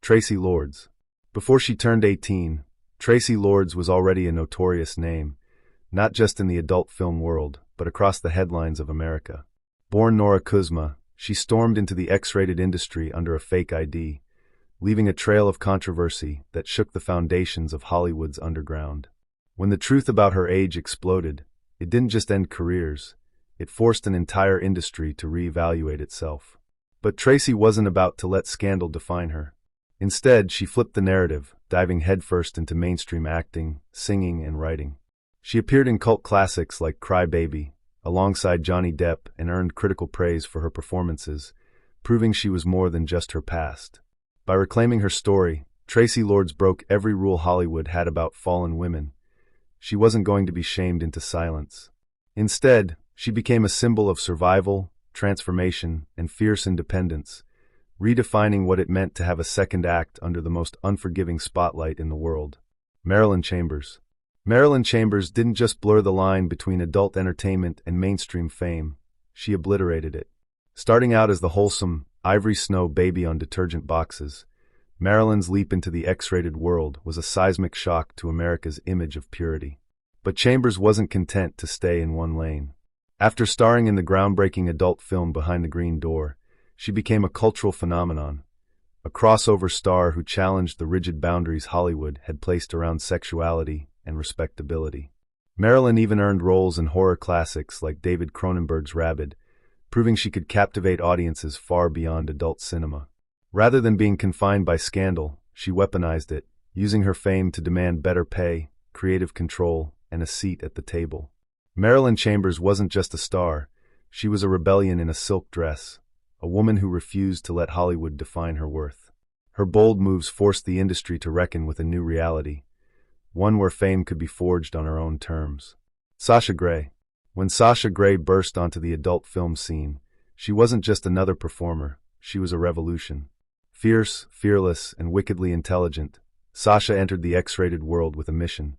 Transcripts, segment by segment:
Tracy Lords. Before she turned 18, Tracy Lords was already a notorious name, not just in the adult film world, but across the headlines of America. Born Nora Kuzma, she stormed into the X-rated industry under a fake ID, leaving a trail of controversy that shook the foundations of Hollywood's underground. When the truth about her age exploded, it didn't just end careers, it forced an entire industry to reevaluate itself. But Tracy wasn't about to let scandal define her. Instead, she flipped the narrative, diving headfirst into mainstream acting, singing, and writing. She appeared in cult classics like Cry Baby, alongside Johnny Depp, and earned critical praise for her performances, proving she was more than just her past. By reclaiming her story, Tracy Lords broke every rule Hollywood had about fallen women. She wasn't going to be shamed into silence. Instead, she became a symbol of survival, transformation, and fierce independence, redefining what it meant to have a second act under the most unforgiving spotlight in the world. Marilyn Chambers. Marilyn Chambers didn't just blur the line between adult entertainment and mainstream fame, she obliterated it. Starting out as the wholesome, Ivory Snow baby on detergent boxes, Marilyn's leap into the X-rated world was a seismic shock to America's image of purity. But Chambers wasn't content to stay in one lane. After starring in the groundbreaking adult film Behind the Green Door, she became a cultural phenomenon, a crossover star who challenged the rigid boundaries Hollywood had placed around sexuality and respectability. Marilyn even earned roles in horror classics like David Cronenberg's Rabid, proving she could captivate audiences far beyond adult cinema. Rather than being confined by scandal, she weaponized it, using her fame to demand better pay, creative control, and a seat at the table. Marilyn Chambers wasn't just a star, she was a rebellion in a silk dress, a woman who refused to let Hollywood define her worth. Her bold moves forced the industry to reckon with a new reality, one where fame could be forged on her own terms. Sasha Grey. When Sasha Grey burst onto the adult film scene, she wasn't just another performer, she was a revolution. Fierce, fearless, and wickedly intelligent, Sasha entered the X-rated world with a mission: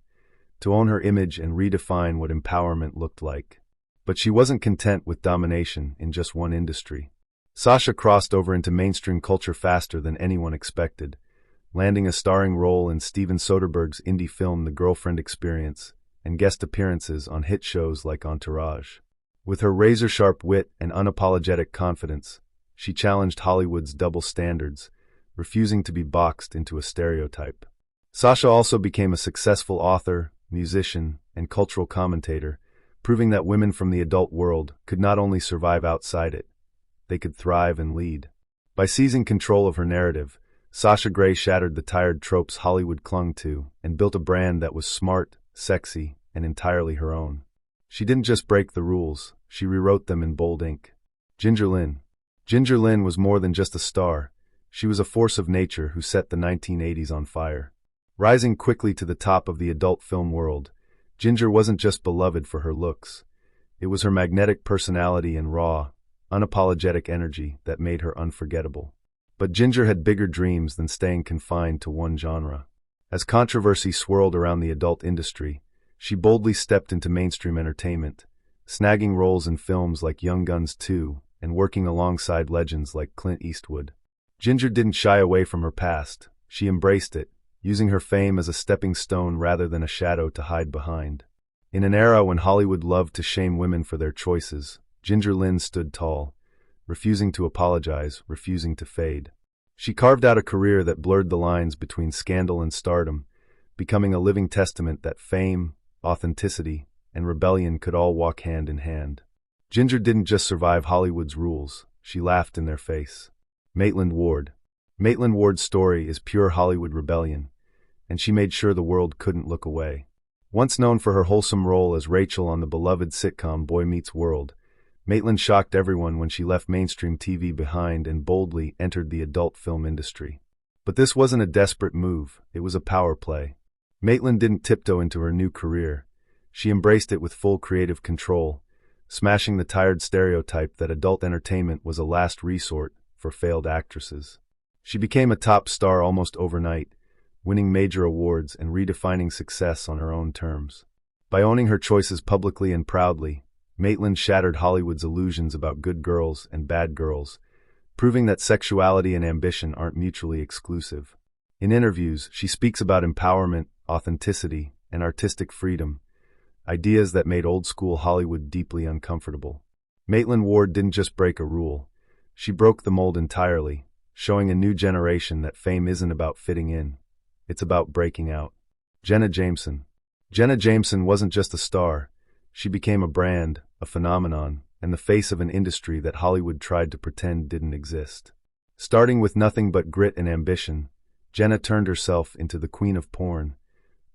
to own her image and redefine what empowerment looked like. But she wasn't content with domination in just one industry. Sasha crossed over into mainstream culture faster than anyone expected, landing a starring role in Steven Soderbergh's indie film The Girlfriend Experience, and guest appearances on hit shows like Entourage. With her razor-sharp wit and unapologetic confidence, she challenged Hollywood's double standards, refusing to be boxed into a stereotype. Sasha also became a successful author, musician, and cultural commentator, proving that women from the adult world could not only survive outside it, they could thrive and lead. By seizing control of her narrative, Sasha Grey shattered the tired tropes Hollywood clung to and built a brand that was smart, sexy, and entirely her own. She didn't just break the rules, she rewrote them in bold ink. Ginger Lynn. Ginger Lynn was more than just a star, she was a force of nature who set the 1980s on fire. Rising quickly to the top of the adult film world, Ginger wasn't just beloved for her looks. It was her magnetic personality and raw, unapologetic energy that made her unforgettable. But Ginger had bigger dreams than staying confined to one genre. As controversy swirled around the adult industry, she boldly stepped into mainstream entertainment, snagging roles in films like Young Guns 2 and working alongside legends like Clint Eastwood. Ginger didn't shy away from her past, she embraced it, using her fame as a stepping stone rather than a shadow to hide behind. In an era when Hollywood loved to shame women for their choices, Ginger Lynn stood tall, refusing to apologize, refusing to fade. She carved out a career that blurred the lines between scandal and stardom, becoming a living testament that fame, authenticity, and rebellion could all walk hand in hand. Ginger didn't just survive Hollywood's rules, she laughed in their face. Maitland Ward. Maitland Ward's story is pure Hollywood rebellion, and she made sure the world couldn't look away. Once known for her wholesome role as Rachel on the beloved sitcom Boy Meets World, Maitland shocked everyone when she left mainstream TV behind and boldly entered the adult film industry. But this wasn't a desperate move, it was a power play. Maitland didn't tiptoe into her new career. She embraced it with full creative control, smashing the tired stereotype that adult entertainment was a last resort for failed actresses. She became a top star almost overnight, winning major awards and redefining success on her own terms. By owning her choices publicly and proudly, Maitland shattered Hollywood's illusions about good girls and bad girls, proving that sexuality and ambition aren't mutually exclusive. In interviews, she speaks about empowerment, authenticity, and artistic freedom, ideas that made old-school Hollywood deeply uncomfortable. Maitland Ward didn't just break a rule. She broke the mold entirely, showing a new generation that fame isn't about fitting in. It's about breaking out. Jenna Jameson. Jenna Jameson wasn't just a star. She became a brand, a phenomenon, and the face of an industry that Hollywood tried to pretend didn't exist. Starting with nothing but grit and ambition, Jenna turned herself into the queen of porn,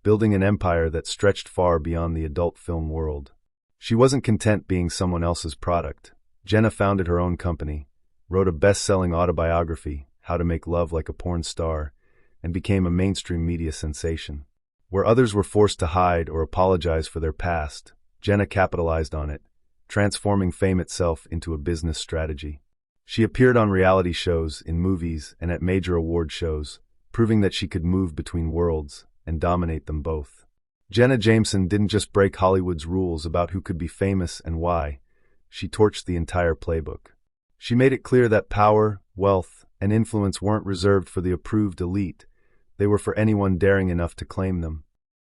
building an empire that stretched far beyond the adult film world. She wasn't content being someone else's product. Jenna founded her own company, wrote a best-selling autobiography, How to Make Love Like a Porn Star, and became a mainstream media sensation. Where others were forced to hide or apologize for their past, Jenna capitalized on it, transforming fame itself into a business strategy. She appeared on reality shows, in movies, and at major award shows, proving that she could move between worlds and dominate them both. Jenna Jameson didn't just break Hollywood's rules about who could be famous and why. She torched the entire playbook. She made it clear that power, wealth, and influence weren't reserved for the approved elite. They were for anyone daring enough to claim them.